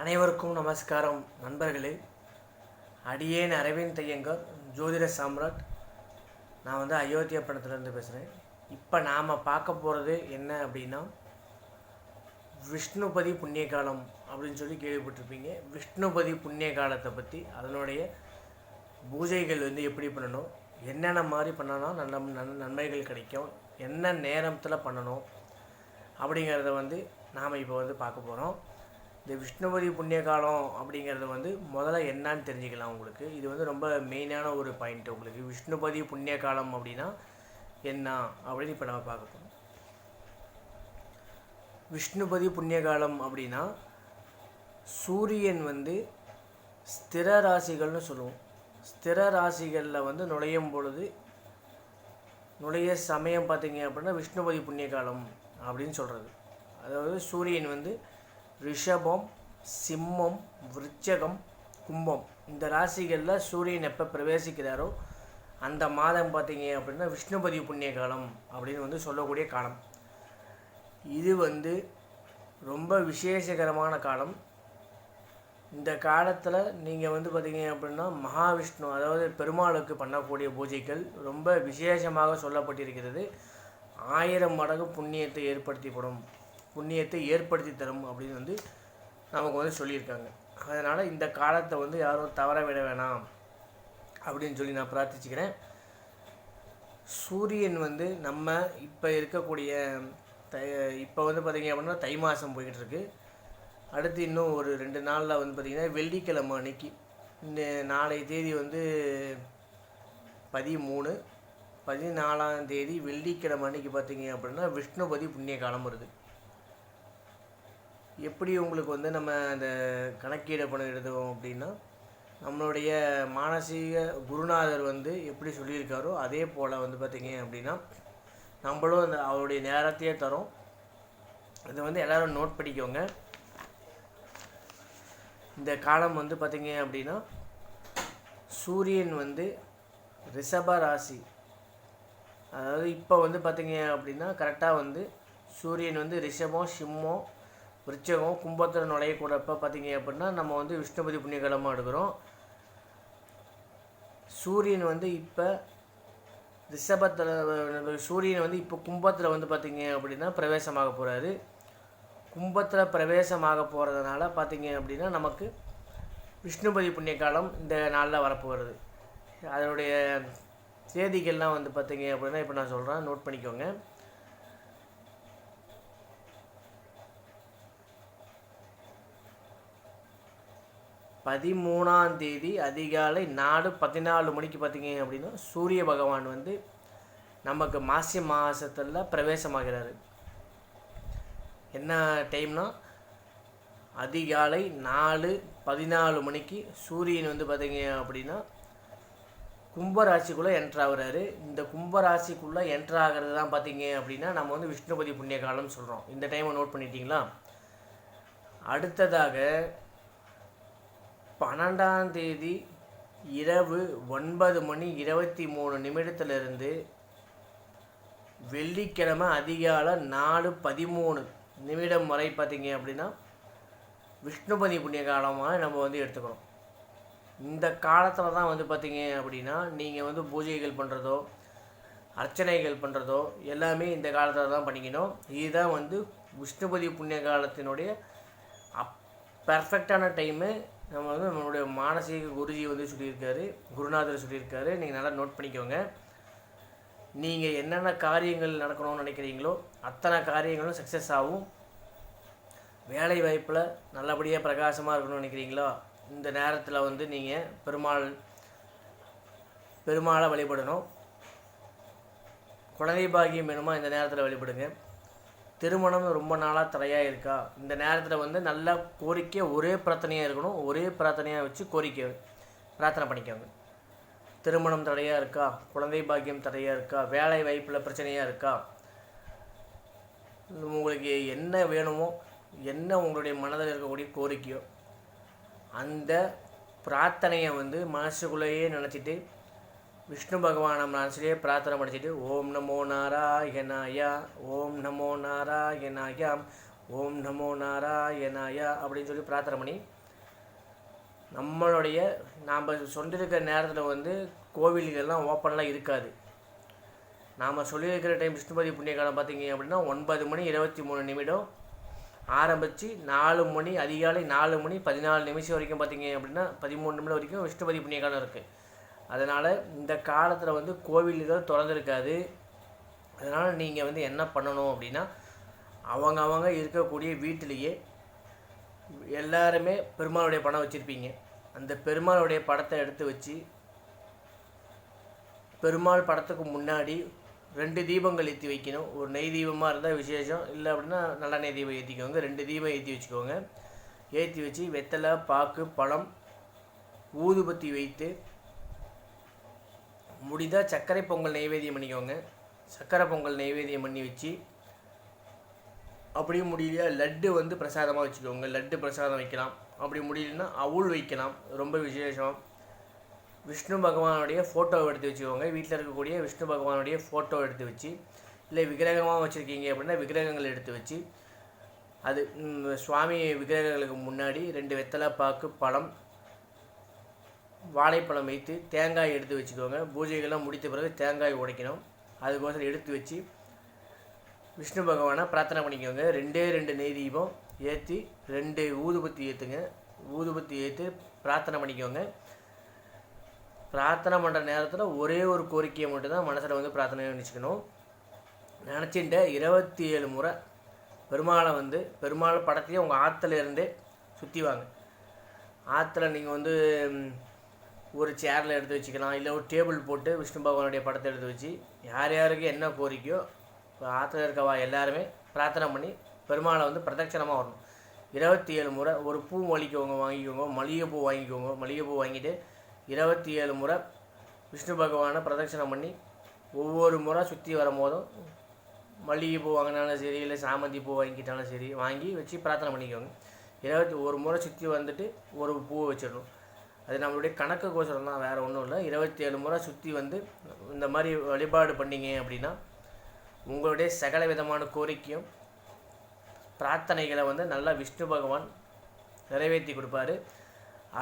அனைவருக்கும் நமஸ்காரம் நண்பர்களே. அடியேன் அரவிந்த் ஐயங்கார், ஜோதிட சாம்ராட். நான் அயோத்தியா பணத்துலேருந்து பேசுகிறேன். இப்போ நாம் பார்க்க போகிறது என்ன அப்படின்னா, விஷ்ணுபதி புண்ணிய காலம் அப்படின்னு சொல்லி கேள்விப்பட்டிருப்பீங்க. விஷ்ணுபதி புண்ணிய காலத்தை பற்றி, அதனுடைய பூஜைகள் எப்படி பண்ணணும், என்னென்ன மாதிரி பண்ணனா நன்மைகள் கிடைக்கும், என்ன நேரத்தில் பண்ணணும் அப்படிங்கிறத நாம் இப்போ பார்க்க போகிறோம். இந்த விஷ்ணுபதி புண்ணிய காலம் அப்படிங்கிறது முதல்ல என்னான்னு தெரிஞ்சுக்கலாம். உங்களுக்கு இது ரொம்ப மெயினான ஒரு பாயிண்ட். உங்களுக்கு விஷ்ணுபதி புண்ணிய காலம் அப்படின்னா என்ன அப்படின்னு இப்போ நம்ம பார்க்க போகிறோம். விஷ்ணுபதி புண்ணிய காலம் அப்படின்னா, சூரியன் ஸ்திர ராசிகள்னு சொல்லுவோம். ஸ்திர ராசிகளில் நுழையும் பொழுது நுழைய சமயம் பார்த்திங்க அப்படின்னா விஷ்ணுபதி புண்ணிய காலம் அப்படின்னு சொல்கிறது. அதாவது சூரியன் ரிஷபம், சிம்மம், விருச்சகம், கும்பம் இந்த ராசிகளில் சூரியன் எப்போ பிரவேசிக்கிறாரோ அந்த மாதம் பார்த்திங்க அப்படின்னா விஷ்ணுபதி புண்ணிய காலம் அப்படின்னு சொல்லக்கூடிய காலம். இது ரொம்ப விசேஷகரமான காலம். இந்த காலத்தில் நீங்கள் பார்த்திங்க அப்படின்னா மகாவிஷ்ணு, அதாவது பெருமாளுக்கு பண்ணக்கூடிய பூஜைகள் ரொம்ப விசேஷமாக சொல்லப்பட்டிருக்கிறது. 1000 மடங்கு புண்ணியத்தை ஏற்படுத்தி தரும் அப்படின்னு நமக்கு சொல்லியிருக்காங்க. அதனால் இந்த காலத்தை யாரும் தவற விட வேணாம் அப்படின்னு சொல்லி நான் பிரார்த்திச்சுக்கிறேன். சூரியன் நம்ம இப்போ இருக்கக்கூடிய இப்போ பார்த்திங்க அப்படின்னா தை மாதம் போய்கிட்டு இருக்கு. அடுத்து இன்னும் ஒரு 2 நாளில் பார்த்திங்கன்னா வெள்ளிக்கிழமை அன்னைக்கு, இந்த நாளைய தேதி 13, 14ஆம் தேதி வெள்ளிக்கிழமை அன்னைக்கு பார்த்திங்க அப்படின்னா விஷ்ணுபதி புண்ணிய காலம் வருது. எப்படி உங்களுக்கு நம்ம அந்த கணக்கீடு பண்ண எழுதுவோம் அப்படின்னா, நம்மளுடைய மானசீக குருநாதர் எப்படி சொல்லியிருக்காரோ அதே போல் பார்த்திங்க அப்படின்னா நம்மளும் அந்த அவருடைய நேரத்தையே தரோம். இதை எல்லோரும் நோட் பண்ணிக்கோங்க. இந்த காலம் பார்த்திங்க அப்படின்னா சூரியன் ரிஷப ராசி, அதாவது இப்போ பார்த்திங்க அப்படின்னா கரெக்டாக சூரியன் ரிஷபம், சிம்மம், விருச்சகம், கும்பத்தில் நுழையக்கூடப்போ பார்த்திங்க அப்படின்னா நம்ம விஷ்ணுபதி புண்ணிய காலமாக எடுக்கிறோம். சூரியன் இப்போ ரிஷபத்தில், சூரியன் இப்போ கும்பத்தில் பார்த்திங்க அப்படின்னா பிரவேசமாக போகிறாரு. கும்பத்தில் பிரவேசமாக போகிறதுனால பார்த்திங்க அப்படின்னா நமக்கு விஷ்ணுபதி புண்ணிய காலம் இந்த நாளில் வரப்போகிறது. அதனுடைய தேதிகள்லாம் பார்த்திங்க அப்படின்னா இப்போ நான் சொல்கிறேன், நோட் பண்ணிக்கோங்க. 13ஆம் தேதி அதிகாலை 4:14 மணிக்கு பார்த்திங்க அப்படின்னா சூரிய பகவான் நமக்கு மாசி மாதத்தில் பிரவேசமாகிறாரு. என்ன டைம்னா அதிகாலை 4:14 மணிக்கு சூரியன் பார்த்திங்க அப்படின்னா கும்பராசிக்குள்ளே என்ட்ராகிறாரு. இந்த கும்பராசிக்குள்ளே என்ட்ராகிறது தான் பார்த்திங்க அப்படின்னா நம்ம விஷ்ணுபதி புண்ணிய காலம்னு சொல்கிறோம். இந்த டைமை நோட் பண்ணிட்டீங்களா? அடுத்ததாக 12ஆம் தேதி இரவு 9:23 வெள்ளிக்கிழமை அதிகாலை 4:13 வரை பார்த்திங்க அப்படின்னா விஷ்ணுபதி புண்ணிய காலமாக நம்ம எடுத்துக்கிறோம். இந்த காலத்தில் தான் பார்த்திங்க அப்படின்னா நீங்கள் பூஜைகள் பண்ணுறதோ அர்ச்சனைகள் பண்ணுறதோ எல்லாமே இந்த காலத்தில் தான் பண்ணிக்கணும். இதுதான் விஷ்ணுபதி புண்ணிய காலத்தினுடைய பர்ஃபெக்டான டைமு. நம்ம நம்மளுடைய மானசீக குருஜி சொல்லியிருக்காரு, குருநாதர் சொல்லியிருக்காரு. நீங்கள் நல்லா நோட் பண்ணிக்கோங்க. நீங்கள் என்னென்ன காரியங்கள் நடக்கணும்னு நினைக்கிறீங்களோ அத்தனை காரியங்களும் சக்ஸஸ் ஆகும். வேலை வாய்ப்பில் நல்லபடியாக பிரகாசமாக இருக்கணும்னு நினைக்கிறீங்களோ இந்த நேரத்தில் நீங்கள் பெருமாளை வழிபடணும். குழந்தை பாக்கியம் வேணுமா இந்த நேரத்தில் வழிபடுங்க. திருமணம் ரொம்ப நாளாக தடையாக இருக்கா இந்த நேரத்தில் நல்ல கோரிக்கை, ஒரே பிரார்த்தனையாக இருக்கணும். ஒரே பிரார்த்தனையாக வச்சு பிரார்த்தனை பண்ணிக்கோங்க. திருமணம் தடையாக இருக்கா, குழந்தை பாக்கியம் தடையாக இருக்கா, வேலை வாய்ப்பில் பிரச்சனையாக இருக்கா, உங்களுக்கு என்ன வேணுமோ, என்ன உங்களுடைய மனதில் இருக்கக்கூடிய கோரிக்கையோ அந்த பிரார்த்தனையை மனசுக்குள்ளேயே நினச்சிட்டு விஷ்ணு பகவானை மனசுலேயே பிரார்த்தனை படிச்சுட்டு ஓம் நமோ நாராயணாயா, ஓம் நமோ நாராயணாயா, ஓம் நமோ நாராயணாயா அப்படின்னு சொல்லி பிரார்த்தனை பண்ணி நம்மளுடைய நாம் சொல்லியிருக்கிற நேரத்தில் வந்து கோவில்கள்லாம் ஓப்பன்லாம் இருக்காது. நாம் சொல்லியிருக்கிற டைம் விஷ்ணுபதி புண்ணியகாலம் பார்த்திங்க அப்படின்னா 9 மணி 23 நிமிடம் ஆரம்பித்து 4 மணி அதிகாலை 4 மணி 14 நிமிஷம் வரைக்கும் பார்த்திங்க அப்படின்னா 13 நிமிடம் வரைக்கும் விஷ்ணுபதி புண்ணியகாலம் இருக்குது. அதனால் இந்த காலத்தில் வந்து கோவில்கள் திறந்துருக்காது. அதனால் நீங்கள் வந்து என்ன பண்ணணும் அப்படின்னா, அவங்க இருக்கக்கூடிய வீட்டிலேயே எல்லாருமே பெருமாளுடைய படம் வச்சுருப்பீங்க. அந்த பெருமாளுடைய படத்தை எடுத்து வச்சு பெருமாள் படத்துக்கு முன்னாடி 2 தீபங்கள் ஏற்றி வைக்கணும். ஒரு நெய் தீபமாக இருந்தால் விசேஷம், இல்லை அப்படின்னா நல்லெண்ணெய் தீபம் ஏற்றிக்கோங்க. 2 தீபம் ஏற்றி வச்சுக்கோங்க. ஏற்றி வச்சு வெத்தலை, பாக்கு, பழம், ஊதுபத்தி வைத்து முடிந்தால் சர்க்கரை பொங்கல் நைவேத்தியம் பண்ணிக்கோங்க. சர்க்கரை பொங்கல் நைவேத்தியம் பண்ணி வச்சு அப்படி முடியலையா லட்டு வந்து பிரசாதமாக வச்சுக்கோங்க. லட்டு பிரசாதம் வைக்கலாம். அப்படி முடியலன்னா அவுள் வைக்கலாம். ரொம்ப விசேஷம். விஷ்ணு பகவானுடைய ஃபோட்டோவை எடுத்து வச்சுக்கோங்க. வீட்டில் இருக்கக்கூடிய விஷ்ணு பகவானுடைய ஃபோட்டோ எடுத்து வச்சு, இல்லை விக்கிரகமாக வச்சுருக்கீங்க அப்படின்னா விக்கிரகங்கள் எடுத்து வச்சு, அது சுவாமி விக்கிரகங்களுக்கு முன்னாடி 2 வெத்தலை, பாக்கு, பழம், வாழைப்பழம் வைத்து தேங்காய் எடுத்து வச்சுக்கோங்க. பூஜைகள்லாம் முடித்த பிறகு தேங்காய் உடைக்கணும். அதுக்கோசரம் எடுத்து வச்சு விஷ்ணு பகவானை பிரார்த்தனை பண்ணிக்கோங்க. 2 நெய் தீபம் ஏற்றி 2 ஊதுபத்தி ஏற்றுங்க. ஊதுபத்தி ஏற்றி பிரார்த்தனை பண்ணிக்கோங்க. பிரார்த்தனை பண்ணுற நேரத்தில் ஒரே ஒரு கோரிக்கையை மட்டும்தான் மனசில் வந்து பிரார்த்தனை நினச்சிக்கணும். நினச்சிட்டு 27 முறை பெருமாளை வந்து பெருமாள் படத்தையும் உங்கள் ஆற்றுல இருந்தே சுற்றி வாங்க. ஆற்றுல நீங்கள் வந்து ஒரு சேரில் எடுத்து வச்சுக்கலாம், இல்லை ஒரு டேபிள் போட்டு விஷ்ணு பகவானுடைய படத்தை எடுத்து வச்சு யார் யாருக்கு என்ன கோரிக்கையோ ஆற்றுல இருக்கவா எல்லாருமே பிரார்த்தனை பண்ணி பெருமாளை வந்து பிரதட்சணமாக வரணும். 27 முறை ஒரு பூ வாங்கிக்கோங்க. மல்லிகைப்பூ வாங்கிக்கோங்க. மல்லிகைப்பூ வாங்கிட்டு 27 முறை விஷ்ணு பகவானை பிரதட்சணம் பண்ணி ஒவ்வொரு முறை சுற்றி வரும்போதும் மல்லிகைப்பூ வாங்கினாலும் சரி, இல்லை சாமந்தி பூ வாங்கிட்டாலும் சரி, வாங்கி வச்சு பிரார்த்தனை பண்ணிக்கோங்க. 21 முறை சுற்றி வந்துட்டு ஒரு பூவை வச்சிடணும். அது நம்மளுடைய கணக்கு கோசரம் தான், வேறு ஒன்றும் இல்லை. 27 முறை சுற்றி வந்து இந்த மாதிரி வழிபாடு பண்ணிங்க அப்படின்னா உங்களுடைய சகல விதமான கோரிக்கையும் பிரார்த்தனைகளை வந்து நல்லா விஷ்ணு பகவான் நிறைவேற்றி கொடுப்பாரு.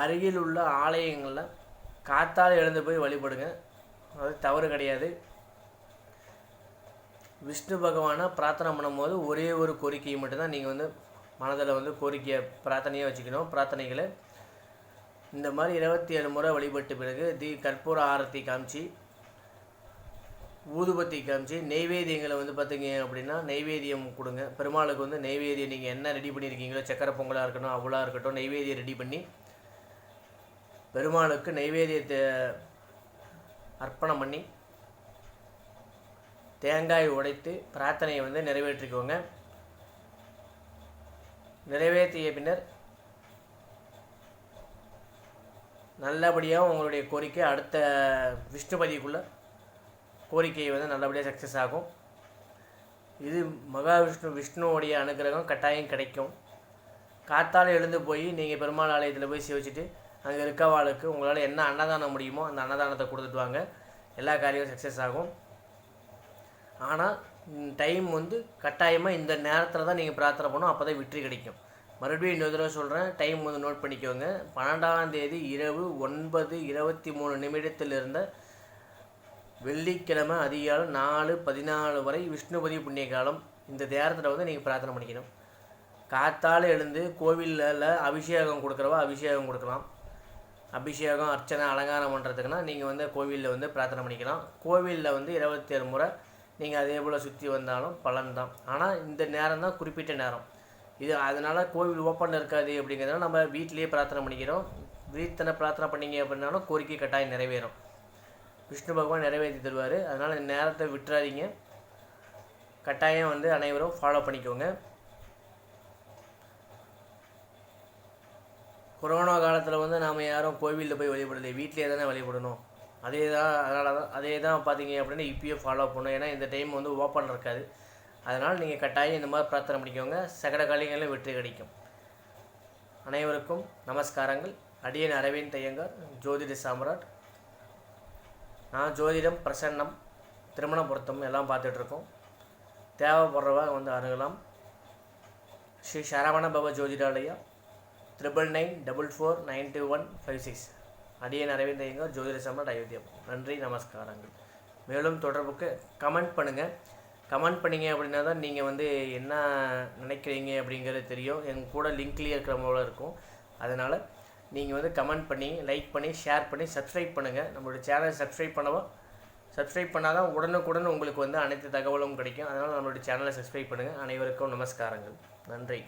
அருகில் உள்ள ஆலயங்களில் காத்தால் எழுந்து போய் வழிபடுங்க. அது தவறு கிடையாது. விஷ்ணு பகவானை பிரார்த்தனை பண்ணும்போது ஒரே ஒரு கோரிக்கையை மட்டும்தான் நீங்கள் வந்து மனதில் வந்து கோரிக்கையை பிரார்த்தனையாக வச்சுக்கணும். பிரார்த்தனைகளை இந்த மாதிரி 27 முறை வழிபட்டு பிறகு கற்பூர ஆரத்தி காமிச்சு, ஊதுபத்தி காமிச்சு, நெய்வேத்தியங்களை வந்து பார்த்திங்க அப்படின்னா நெய்வேத்தியம் கொடுங்க. பெருமாளுக்கு வந்து நெய்வேத்தியம் நீங்கள் என்ன ரெடி பண்ணியிருக்கீங்களோ, சக்கரை பொங்கலாக இருக்கட்டும், அவ்வளாக இருக்கட்டும், நெய்வேத்தியம் ரெடி பண்ணி பெருமாளுக்கு நெய்வேத்தியத்தை அர்ப்பணம் பண்ணி தேங்காய் உடைத்து பிரார்த்தனையை வந்து நிறைவேற்றிக்கோங்க. நிறைவேற்றிய பின்னர் நல்லபடியாக உங்களுடைய கோரிக்கை அடுத்த விஷ்ணுபதிக்குள்ளே கோரிக்கையை வந்து நல்லபடியாக சக்ஸஸ் ஆகும். இது விஷ்ணுவோடைய அனுகிரகம் கட்டாயம் கிடைக்கும். காத்தால் எழுந்து போய் நீங்கள் பெருமாள் ஆலயத்தில் போய் சேவிச்சுட்டு அங்கே இருக்கவாளுக்கு உங்களால் என்ன அன்னதானம் முடியுமோ அந்த அன்னதானத்தை கொடுத்துட்டு வாங்க. எல்லா காரியமும் சக்ஸஸ் ஆகும். ஆனால் டைம் வந்து கட்டாயமாக இந்த நேரத்தில் தான் நீங்கள் பிரார்த்தனை பண்ணணும். அப்போ தான் வெற்றி கிடைக்கும். மறுபடியும் இன்னொரு தடவை சொல்கிறேன், டைம் வந்து நோட் பண்ணிக்கோங்க. 12ஆம் தேதி இரவு 9:23 இருந்த வெள்ளிக்கிழமை அதிகாலை 4:14 வரை விஷ்ணுபதி புண்ணிய காலம். இந்த நேரத்தில் வந்து நீங்கள் பிரார்த்தனை பண்ணிக்கணும். காத்தால் எழுந்து கோவிலில் அபிஷேகம் கொடுக்குறவா அபிஷேகம் கொடுக்கலாம். அபிஷேகம் அர்ச்சனை அலங்காரம் பண்ணுறதுக்குன்னா நீங்கள் வந்து கோவிலில் வந்து பிரார்த்தனை பண்ணிக்கலாம். கோவிலில் வந்து 27 முறை நீங்கள் அதே போல் சுற்றி வந்தாலும் பலன் தான். ஆனால் இந்த நேரம் தான் குறிப்பிட்ட நேரம் இது. அதனால் கோவில் ஓப்பனில் இருக்காது அப்படிங்கிறதுனால நம்ம வீட்டிலேயே பிரார்த்தனை பண்ணிக்கிறோம். வீட்டில் பிரார்த்தனை பண்ணிங்க அப்படின்னாலும் கோரிக்கை கட்டாயம் நிறைவேறும். விஷ்ணு பகவான் நிறைவேற்றி தருவார். அதனால் இந்த நேரத்தை விட்டுறாதீங்க. கட்டாயம் வந்து அனைவரும் ஃபாலோ பண்ணிக்கோங்க. கொரோனா காலத்தில் வந்து நாம் யாரும் கோவிலில் போய் வழிபடலை, வீட்டிலே தானே வழிபடணும். அதே தான் பார்த்தீங்க அப்படின்னா இப்பயே ஃபாலோ பண்ணணும். ஏன்னா இந்த டைம் வந்து ஓப்பன் இருக்காது. அதனால் நீங்கள் கட்டாயம் இந்த மாதிரி பிரார்த்தனை பண்ணிக்கோங்க. சகல காரியங்களிலும் வெற்றி கிடைக்கும். அனைவருக்கும் நமஸ்காரங்கள். அடியன் அரவிந்த் ஐயங்கார், ஜோதிட சாம்ராட். நான் ஜோதிடம், பிரசன்னம், திருமண பொருத்தம் எல்லாம் பார்த்துட்ருக்கோம். தேவைப்படுறவா வந்து அணுகலாம். ஸ்ரீ சரவண பவ ஜோதிடாலயா, 9944492156. அடியேன் அரவிந்த் ஐயங்கார், ஜோதிட சம்ராட் அயோத்தியா. நன்றி, நமஸ்காரங்கள். மேலும் தொடர்புக்கு கமெண்ட் பண்ணுங்கள். கமெண்ட் பண்ணிங்க அப்படின்னா தான் நீங்கள் வந்து என்ன நினைக்கிறீங்க அப்படிங்கிறது தெரியும். எங்கள் கூட லிங்க்லேயே இருக்கிற போல இருக்கும். அதனால் நீங்கள் வந்து கமெண்ட் பண்ணி, லைக் பண்ணி, ஷேர் பண்ணி, சப்ஸ்கிரைப் பண்ணுங்கள். நம்மளோட சேனலை சப்ஸ்கிரைப் பண்ணால் தான் உடனுக்குடன் உங்களுக்கு வந்து அனைத்து தகவலும் கிடைக்கும். அதனால் நம்மளுடைய சேனலை சப்ஸ்கிரைப் பண்ணுங்கள். அனைவருக்கும் நமஸ்காரங்கள். நன்றி.